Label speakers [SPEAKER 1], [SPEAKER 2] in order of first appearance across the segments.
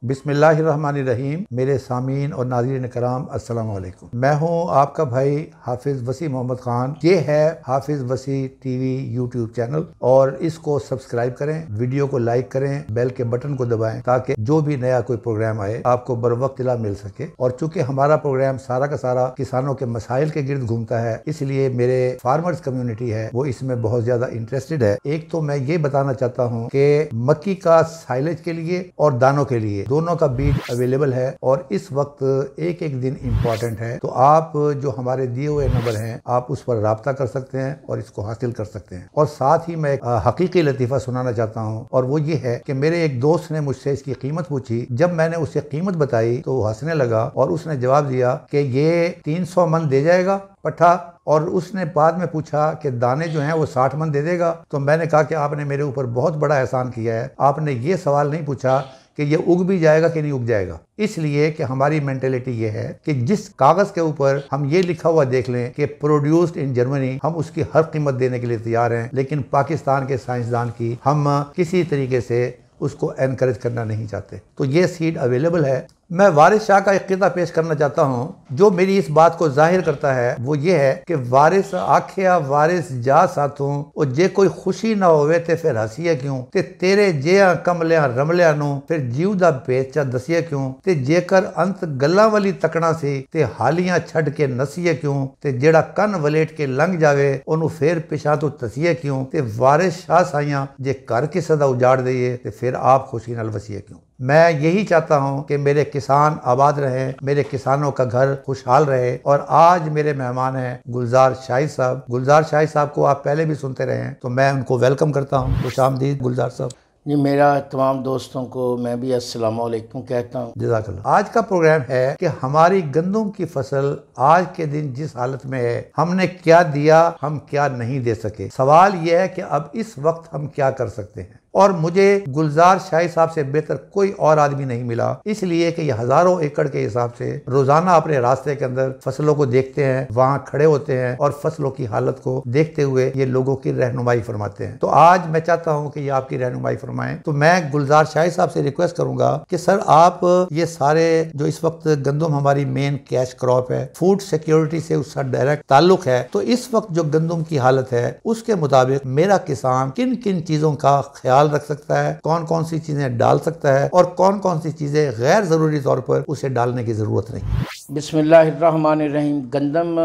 [SPEAKER 1] बिस्मिल्लाहिर्रहमानिर्रहीम। मेरे सामीन और नाज़रीन कराम अस्सलामु अलैकुम। मैं हूं आपका भाई हाफिज़ वसी मोहम्मद ख़ान। ये है हाफिज़ वसी टीवी यूट्यूब चैनल और इसको सब्सक्राइब करें, वीडियो को लाइक करें, बेल के बटन को दबाएं ताकि जो भी नया कोई प्रोग्राम आए आपको बर वक्त इत्तला मिल सके। और चूंकि हमारा प्रोग्राम सारा का सारा किसानों के मसाइल के गिर्द घूमता है, इसलिए मेरे फार्मर्स कम्युनिटी है वो इसमें बहुत ज्यादा इंटरेस्टेड है। एक तो मैं ये बताना चाहता हूँ कि मक्की का साइलेज के लिए और दानों के लिए दोनों का बीज अवेलेबल है और इस वक्त एक एक दिन इम्पोर्टेंट है। तो आप जो हमारे दिए हुए नंबर हैं आप उस पर राब्ता कर सकते हैं और इसको हासिल कर सकते हैं। और साथ ही मैं एक हकीकी लतीफ़ा सुनाना चाहता हूँ और वो ये है कि मेरे एक दोस्त ने मुझसे इसकी कीमत पूछी। जब मैंने उसे कीमत बताई तो वो हंसने लगा और उसने जवाब दिया कि ये 300 मन दे जाएगा पट्ठा। और उसने बाद में पूछा कि दाने जो हैं वो 60 मन दे देगा। तो मैंने कहा कि आपने मेरे ऊपर बहुत बड़ा एहसान किया है, आपने ये सवाल नहीं पूछा कि ये उग भी जाएगा कि नहीं उग जाएगा। इसलिए कि हमारी मेंटेलिटी ये है कि जिस कागज के ऊपर हम ये लिखा हुआ देख लें कि प्रोड्यूस्ड इन जर्मनी, हम उसकी हर कीमत देने के लिए तैयार हैं, लेकिन पाकिस्तान के साइंसदान की हम किसी तरीके से उसको एनकरेज करना नहीं चाहते। तो ये सीड अवेलेबल है। मैं वारिस शाह का एक किस्सा पेश करना चाहता हूँ जो मेरी इस बात को जाहिर करता है। वो ये है कि वारिस आख्या वारिस जा साथों और जे कोई खुशी ना होवे ते फिर हसीए क्यों, ते तेरे जेया कमलिया रमलिया नू फिर जीव दा पेचा दसिए क्यों, ते जेकर अंत गल्ला वाली तकना सी ते हालियां छड़ के नसीए क्यों, ते जेड़ा कन वलेट के लंघ जावे ओनू फिर पिछा तो तसीए क्यों, ते वारिस शाह साइयां जे घर किसे दा उजाड़ दईए ते फिर आप खुशी नाल वसीए क्यों। मैं यही चाहता हूं कि मेरे किसान आबाद रहें, मेरे किसानों का घर खुशहाल रहे। और आज मेरे मेहमान हैं गुलजार शाहिद साहब। गुलजार शाहिद साहब को आप पहले भी सुनते रहे हैं तो मैं उनको वेलकम करता हूं। खुशामदीद गुलजार साहब।
[SPEAKER 2] जी, मेरा तमाम दोस्तों को मैं भी अस्सलामु अलैकुम कहता हूँ।
[SPEAKER 1] जज़ाकल्लाह। आज का प्रोग्राम है कि हमारी गंदम की फसल आज के दिन जिस हालत में है, हमने क्या दिया, हम क्या नहीं दे सके। सवाल यह है कि अब इस वक्त हम क्या कर सकते हैं। और मुझे गुलजार शाहिद साहब से बेहतर कोई और आदमी नहीं मिला, इसलिए कि ये हजारों एकड़ के हिसाब से रोजाना अपने रास्ते के अंदर फसलों को देखते हैं, वहां खड़े होते हैं और फसलों की हालत को देखते हुए ये लोगों की रहनुमाई फरमाते हैं। तो आज मैं चाहता हूं कि ये आपकी रहनुमाई फरमाएं। तो मैं गुलजार शाहिद साहब से रिक्वेस्ट करूंगा कि सर आप ये सारे जो इस वक्त गंदम हमारी मेन कैश क्रॉप है, फूड सिक्योरिटी से उसका डायरेक्ट ताल्लुक है, तो इस वक्त जो गंदम की हालत है उसके मुताबिक मेरा किसान किन किन चीजों का ख्याल रख सकता है, कौन कौन सी चीजें डाल सकता है और कौन कौन सी चीजें गैर जरूरी तौर पर उसे डालने की जरूरत नहीं।
[SPEAKER 2] बिस्मिल्लाहिर्रहमानिर्रहीम। गंदम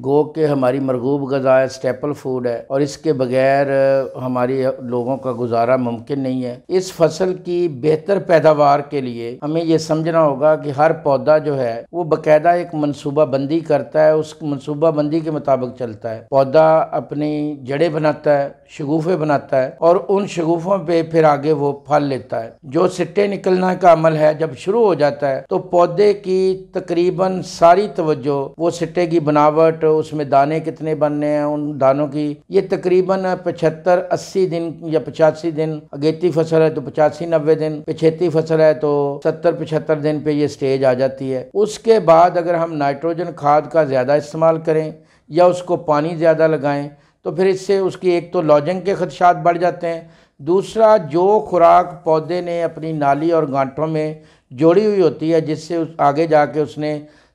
[SPEAKER 2] गो के हमारी मरगूब ग़ज़ा है, स्टेपल फूड है और इसके बगैर हमारी लोगों का गुजारा मुमकिन नहीं है। इस फसल की बेहतर पैदावार के लिए हमें ये समझना होगा कि हर पौधा जो है वो बाकायदा एक मनसूबा बंदी करता है, उस मनसूबा बंदी के मुताबिक चलता है। पौधा अपनी जड़ें बनाता है, शगुफ़े बनाता है और उन शगुफ़ों पे फिर आगे वो फल लेता है। जो सिट्टे निकलने का अमल है जब शुरू हो जाता है तो पौधे की तकरीबन सारी तवज्जो वो सिट्टे की बनावट, उसमें दाने कितने बनने हैं, उन दानों की, ये तकरीबन 75-80 दिन या 85 दिन, अगेती फसल है तो 85-90 दिन, पिछेती फसल है तो 70-75 दिन पे ये स्टेज आ जाती है। उसके बाद अगर हम नाइट्रोजन खाद का ज़्यादा इस्तेमाल करें या उसको पानी ज़्यादा लगाएं तो फिर इससे उसकी एक तो लॉजिंग के खदशात बढ़ जाते हैं, दूसरा जो खुराक पौधे ने अपनी नाली और गांठों में जोड़ी हुई होती है जिससे आगे जाके उसने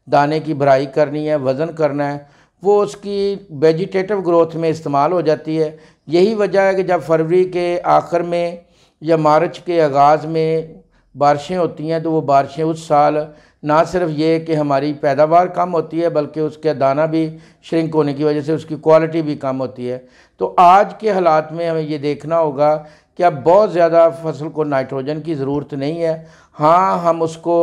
[SPEAKER 2] दाने की भराई करनी है, वज़न करना है, वो उसकी वेजिटेटिव ग्रोथ में इस्तेमाल हो जाती है। यही वजह है कि जब फरवरी के आखिर में या मार्च के आगाज़ में बारिशें होती हैं तो वो बारिशें उस साल ना सिर्फ ये कि हमारी पैदावार कम होती है बल्कि उसका दाना भी श्रिंक होने की वजह से उसकी क्वालिटी भी कम होती है। तो आज के हालात में हमें ये देखना होगा कि अब बहुत ज़्यादा फसल को नाइट्रोजन की ज़रूरत नहीं है। हाँ, हम उसको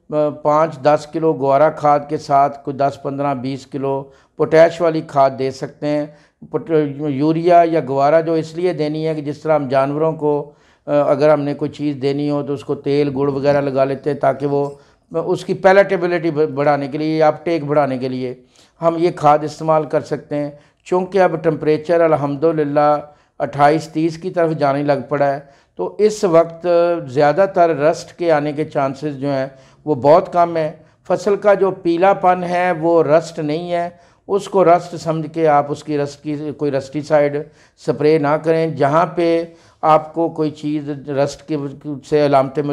[SPEAKER 2] 5-10 किलो ग्वारा खाद के साथ कोई 10-15-20 किलो पोटैश वाली खाद दे सकते हैं। यूरिया या ग्वारा जो इसलिए देनी है कि जिस तरह हम जानवरों को अगर हमने कोई चीज़ देनी हो तो उसको तेल गुड़ वगैरह लगा लेते हैं ताकि वो उसकी पैलेटेबिलिटी बढ़ाने के लिए, अपटेक बढ़ाने के लिए हम ये खाद इस्तेमाल कर सकते हैं। चूँकि अब टेम्परेचर अल्हम्दुलिल्लाह 28-30 की तरफ जाने लग पड़ा है तो इस वक्त ज़्यादातर रस्ट के आने के चांसेस जो हैं वो बहुत कम है। फसल का जो पीलापन है वो रस्ट नहीं है, उसको रस्ट समझ के आप उसकी रस्ट की कोई रस्टिसाइड स्प्रे ना करें। जहाँ पे आपको कोई चीज़ रस्ट के से अलामतें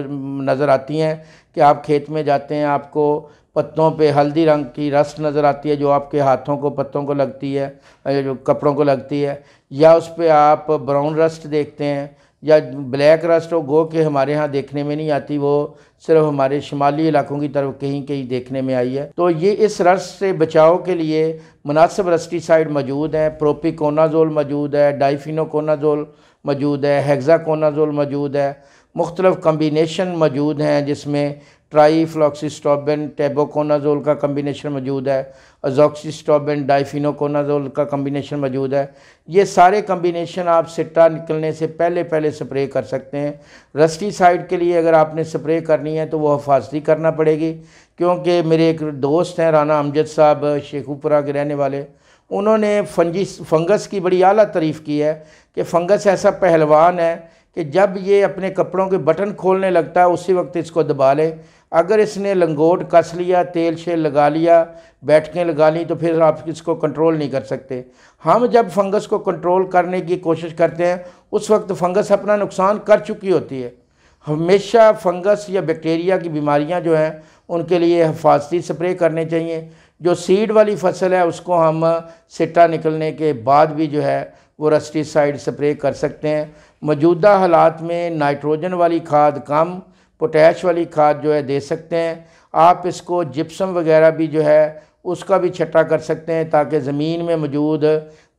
[SPEAKER 2] नज़र आती हैं कि आप खेत में जाते हैं, आपको पत्तों पे हल्दी रंग की रस्ट नज़र आती है जो आपके हाथों को पत्तों को लगती है, जो कपड़ों को लगती है, या उस पर आप ब्राउन रस्ट देखते हैं या ब्लैक रस्ट हो, गो के हमारे यहाँ देखने में नहीं आती, वो सिर्फ हमारे शुमाली इलाकों की तरफ कहीं कहीं देखने में आई है। तो ये इस रस्ट से बचाव के लिए मुनासिब रस्टिसाइड मौजूद है, प्रोपिकोनाजोल मौजूद है, डाइफिनोकोनाजोल मौजूद है, हेक्साकोनाजोल मौजूद है, मुख्तलिफ कम्बिनेशन मौजूद हैं जिसमें ट्राईफ्लॉक्सीस्टोबिन टेबोकोनाजोल का कम्बिनेशन मौजूद है, अजॉक्सीस्टोबिन डाइफिनोकोनाजोल का कम्बिनेशन मौजूद है। ये सारे कम्बिनेशन आप सिट्टा निकलने से पहले स्प्रे कर सकते हैं। रस्टिसाइड के लिए अगर आपने स्प्रे करनी है तो वो हिफाजती करना पड़ेगी, क्योंकि मेरे एक दोस्त हैं राना अमजद साहब शेखुपुरा के रहने वाले, उन्होंने फंगस की बड़ी आला तारीफ़ की है कि फ़ंगस ऐसा पहलवान है कि जब ये अपने कपड़ों के बटन खोलने लगता है उसी वक्त इसको दबा ले। अगर इसने लंगोट कस लिया, तेल शेल लगा लिया, बैठकें लगा ली, तो फिर आप इसको कंट्रोल नहीं कर सकते। हम जब फंगस को कंट्रोल करने की कोशिश करते हैं उस वक्त फंगस अपना नुकसान कर चुकी होती है। हमेशा फंगस या बैक्टीरिया की बीमारियां जो हैं उनके लिए हिफाजती स्प्रे करने चाहिए। जो सीड वाली फसल है उसको हम सिट्टा निकलने के बाद भी जो है वो रस्टिसाइड स्प्रे कर सकते हैं। मौजूदा हालात में नाइट्रोजन वाली खाद कम, पोटैश वाली खाद जो है दे सकते हैं। आप इसको जिप्सम वगैरह भी जो है उसका भी छट्टा कर सकते हैं ताकि ज़मीन में मौजूद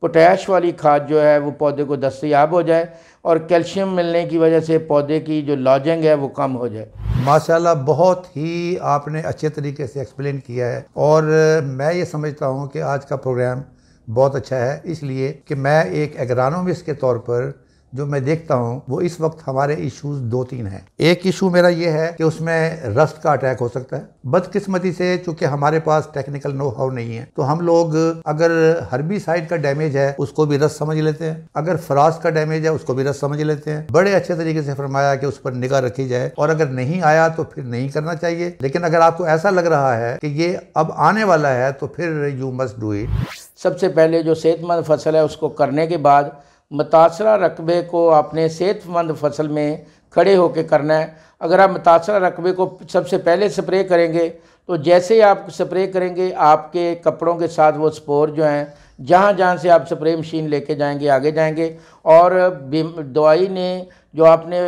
[SPEAKER 2] पोटैश वाली खाद जो है वो पौधे को दस्तयाब हो जाए और कैल्शियम मिलने की वजह से पौधे की जो लॉजिंग है वो कम हो जाए।
[SPEAKER 1] माशाल्लाह, बहुत ही आपने अच्छे तरीके से एक्सप्लेन किया है और मैं ये समझता हूँ कि आज का प्रोग्राम बहुत अच्छा है, इसलिए कि मैं एक एग्रानोमिस्ट के तौर पर जो मैं देखता हूँ वो इस वक्त हमारे इश्यूज 2-3 हैं। एक इशू मेरा ये है कि उसमें रस्ट का अटैक हो सकता है। बदकिस्मती से चूंकि हमारे पास टेक्निकल नो हाउ नहीं है तो हम लोग अगर हर्बिसाइड का डैमेज है उसको भी रस्ट समझ लेते हैं, अगर फ्रास्ट का डैमेज है उसको भी रस्ट समझ लेते हैं। बड़े अच्छे तरीके से फरमाया कि उस पर निगाह रखी जाए और अगर नहीं आया तो फिर नहीं करना चाहिए, लेकिन अगर आपको ऐसा लग रहा है कि ये अब आने वाला है तो फिर यू मस्ट डू इट।
[SPEAKER 2] सबसे पहले जो सेहतमंद फसल है उसको करने के बाद मुतासरा रकबे को आपने सेहतमंद फसल में खड़े होकर करना है। अगर आप मुतासरा रकबे को सबसे पहले स्प्रे करेंगे तो जैसे ही आप स्प्रे करेंगे आपके कपड़ों के साथ वो स्पोर जो हैं जहाँ जहाँ से आप स्प्रे मशीन लेके जाएंगे आगे जाएंगे, और दवाई ने जो आपने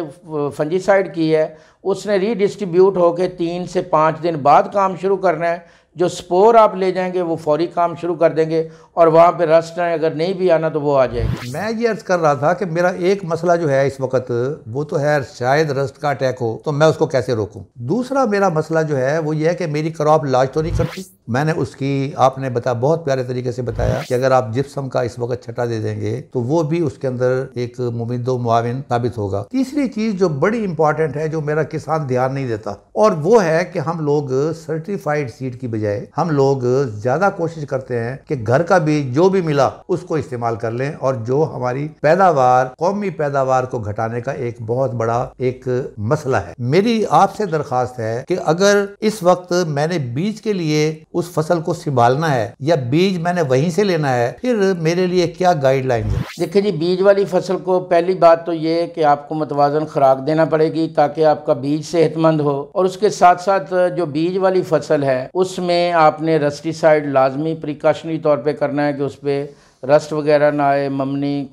[SPEAKER 2] फंजीसाइड की है उसने रीडिस्ट्रीब्यूट होकर 3 से 5 दिन बाद काम शुरू करना है। जो स्पोर आप ले जाएंगे वो फौरी काम शुरू कर देंगे और वहाँ पे रस्ट अगर नहीं भी आना तो वो आ जाएगी।
[SPEAKER 1] मैं ये अर्ज कर रहा था कि मेरा एक मसला जो है इस वक्त वो तो है शायद रस्ट का अटैक हो तो मैं उसको कैसे रोकूं। दूसरा मेरा मसला जो है वो ये है कि मेरी क्रॉप लाज तो नहीं करती। मैंने उसकी आपने बहुत प्यारे तरीके से बताया कि अगर आप जिप्सम का इस वक्त छट्टा दे देंगे तो वो भी उसके अंदर एक मुमिदो मुआविन साबित होगा। तीसरी चीज जो बड़ी इंपॉर्टेंट है जो मेरा किसान ध्यान नहीं देता और वो है कि हम लोग सर्टिफाइड सीड की बजाय हम लोग ज्यादा कोशिश करते हैं कि घर का बीज जो भी मिला उसको इस्तेमाल कर लें, और जो हमारी पैदावार कौमी पैदावार को घटाने का एक बहुत बड़ा एक मसला है। मेरी आपसे दरखास्त है कि अगर इस वक्त मैंने बीज के लिए उस फसल को संभालना है या बीज मैंने वहीं से लेना है, फिर मेरे लिए क्या गाइडलाइन है?
[SPEAKER 2] देखिए जी, बीज वाली फसल को पहली बात तो ये कि आपको मुतवाज़न खुराक देना पड़ेगी ताकि आपका बीज सेहतमंद हो, और उसके साथ साथ जो बीज वाली फसल है उसमें आपने रस्टिसाइड लाजमी प्रिकॉशनरी तौर पे करना है कि उस पर रस्ट वगैरह ना आए, ममनी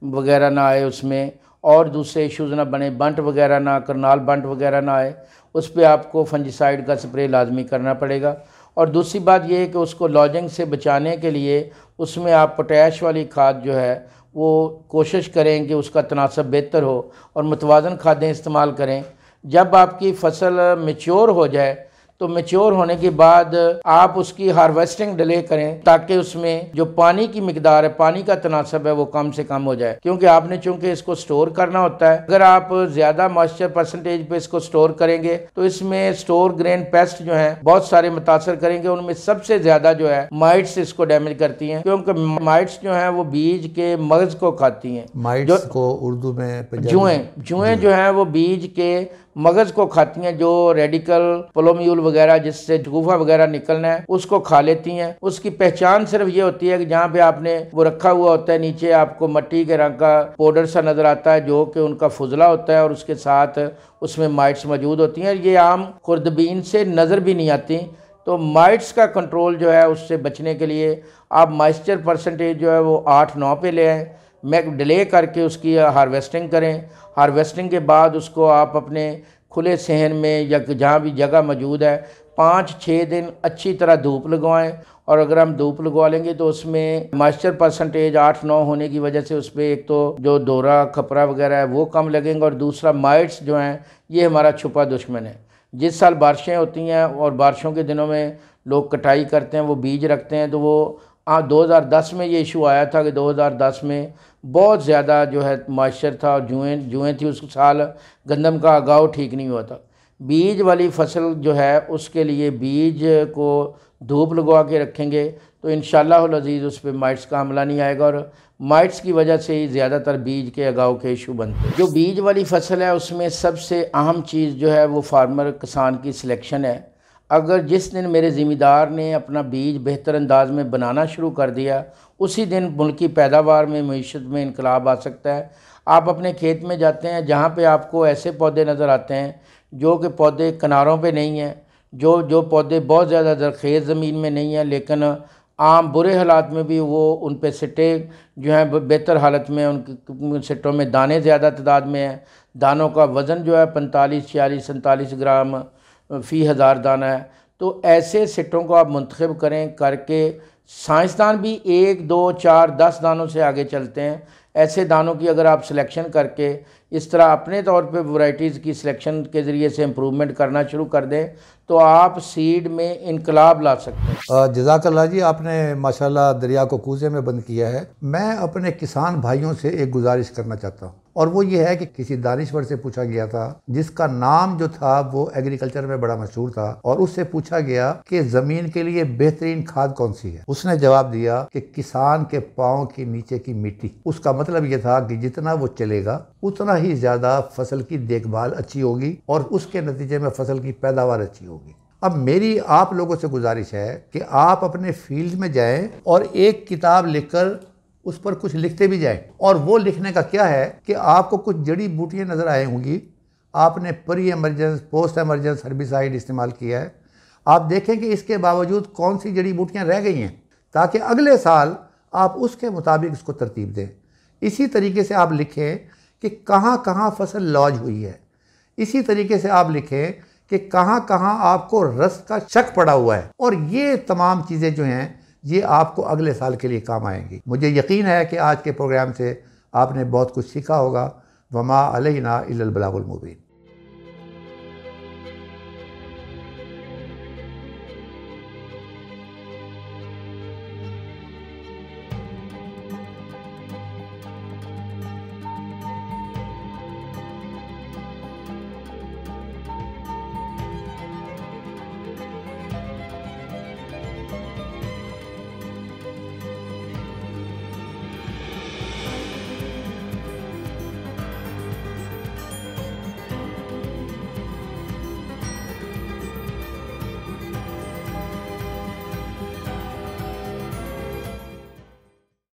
[SPEAKER 2] वगैरह ना आए उसमें, और दूसरे इश्यूज़ ना बने, बंट वगैरह ना, करनाल बंट वगैरह ना आए, उस पर आपको फंजीसाइड का स्प्रे लाजमी करना पड़ेगा। और दूसरी बात यह है कि उसको लॉजिंग से बचाने के लिए उसमें आप पोटैश वाली खाद जो है वो कोशिश करें कि उसका तनासब बेहतर हो और मुतवाज़न खादें इस्तेमाल करें। जब आपकी फसल मैच्योर हो जाए तो मैच्योर होने के बाद आप उसकी हार्वेस्टिंग डिले करें ताकि उसमें जो पानी की मिकदार है, पानी का तनासब है वो कम से कम हो जाए, क्योंकि आपने चूंकि इसको स्टोर करना होता है। अगर आप ज़्यादा मॉइस्चर परसेंटेज पे इसको स्टोर करेंगे तो इसमें स्टोर ग्रेन पेस्ट जो हैं बहुत सारे मुतासर करेंगे। उनमें सबसे ज़्यादा जो है माइट्स इसको डैमेज करती हैं, क्योंकि माइट्स जो हैं वो बीज के मगज़ को खाती हैं।
[SPEAKER 1] माइट्स को उर्दू में
[SPEAKER 2] जुएँ जो हैं वो बीज के मगज़ को खाती हैं, जो रेडिकल पोलोम्यूल वगैरह जिससे गुफा वगैरह निकलना है उसको खा लेती हैं। उसकी पहचान सिर्फ ये होती है कि जहाँ पे आपने वो रखा हुआ होता है नीचे आपको मट्टी के रंग का पाउडर सा नज़र आता है जो कि उनका फुजला होता है और उसके साथ उसमें माइट्स मौजूद होती हैं। ये आम खुर्दबीन से नज़र भी नहीं आती। तो माइट्स का कंट्रोल जो है उससे बचने के लिए आप मॉइस्चर परसेंटेज जो है वो 8-9 पे ले आएँ। मैं डिले करके उसकी हार्वेस्टिंग करें। हार्वेस्टिंग के बाद उसको आप अपने खुले सहन में या जहाँ भी जगह मौजूद है 5-6 दिन अच्छी तरह धूप लगवाएं। और अगर हम धूप लगवा लेंगे तो उसमें मॉइस्चर परसेंटेज 8-9 होने की वजह से उस पर एक तो जो दौरा खपरा वगैरह है वो कम लगेंगे और दूसरा माइट्स जो हैं ये हमारा छुपा दुश्मन है। जिस साल बारिशें होती हैं और बारिशों के दिनों में लोग कटाई करते हैं, वो बीज रखते हैं, तो वो 2010 में ये इशू आया था कि 2010 में बहुत ज़्यादा जो है मॉइस्चर था और जुएँ थी। उस साल गंदम का उगाव ठीक नहीं हुआ था। बीज वाली फसल जो है उसके लिए बीज को धूप लगवा के रखेंगे तो इंशाअल्लाह अज़ीज़ उस पर माइट्स का हमला नहीं आएगा और माइट्स की वजह से ही ज़्यादातर बीज के उगाव के इशू बनते हैं। जो बीज वाली फसल है उसमें सबसे अहम चीज़ जो है वो फार्मर किसान की सिलेक्शन है। अगर जिस दिन मेरे ज़िम्मेदार ने अपना बीज बेहतर अंदाज में बनाना शुरू कर दिया उसी दिन मुल्क की पैदावार में मईशत में इनकलाब आ सकता है। आप अपने खेत में जाते हैं जहाँ पे आपको ऐसे पौधे नज़र आते हैं जो कि पौधे किनारों पे नहीं हैं, जो पौधे बहुत ज़्यादा ज़रख़ेज़ ज़मीन में नहीं है लेकिन आम बुरे हालात में भी वो उन पे सिट्टे जो हैं बेहतर हालत में, उनके सिट्टों में दाने ज़्यादा तादाद में हैं। दानों का वज़न जो है 45, 46, 47 ग्राम फ़ी हज़ार दाना है। तो ऐसे सिट्टों को आप मुंतखब करें करके साइंसदान भी 1, 2, 4, 10 दानों से आगे चलते हैं। ऐसे दानों की अगर आप सिलेक्शन करके इस तरह अपने तौर पे वैरायटीज़ की सिलेक्शन के ज़रिए से इम्प्रूवमेंट करना शुरू कर दें तो आप सीड में इनकलाब ला सकते हैं।
[SPEAKER 1] जज़ाकल्लाह जी, आपने माशाल्लाह दरिया को कूज़े में बंद किया है। मैं अपने किसान भाइयों से एक गुजारिश करना चाहता हूँ और वो ये है कि किसी दानिश्वर से पूछा गया था जिसका नाम जो था वो एग्रीकल्चर में बड़ा मशहूर था और उससे पूछा गया कि ज़मीन के लिए बेहतरीन खाद कौन सी है। उसने जवाब दिया कि किसान के पाँव के नीचे की मिट्टी। उसका मतलब ये था कि जितना वो चलेगा उतना ही ज़्यादा फसल की देखभाल अच्छी होगी और उसके नतीजे में फसल की पैदावार अच्छी होगी। अब मेरी आप लोगों से गुजारिश है कि आप अपने फील्ड में जाएं और एक किताब लिखकर उस पर कुछ लिखते भी जाएं। और वो लिखने का क्या है कि आपको कुछ जड़ी बूटियाँ नज़र आए होंगी, आपने pre emergence post emergence herbicide इस्तेमाल किया है, आप देखें कि इसके बावजूद कौन सी जड़ी बूटियाँ रह गई हैं ताकि अगले साल आप उसके मुताबिक इसको तरतीब दें। इसी तरीके से आप लिखें कि कहाँ कहाँ फसल लॉज हुई है। इसी तरीके से आप लिखें कि कहाँ कहाँ आपको रस का शक पड़ा हुआ है। और ये तमाम चीज़ें जो हैं ये आपको अगले साल के लिए काम आएंगी। मुझे यकीन है कि आज के प्रोग्राम से आपने बहुत कुछ सीखा होगा। वमा अलैना इल्लल बलागुल मुबीन।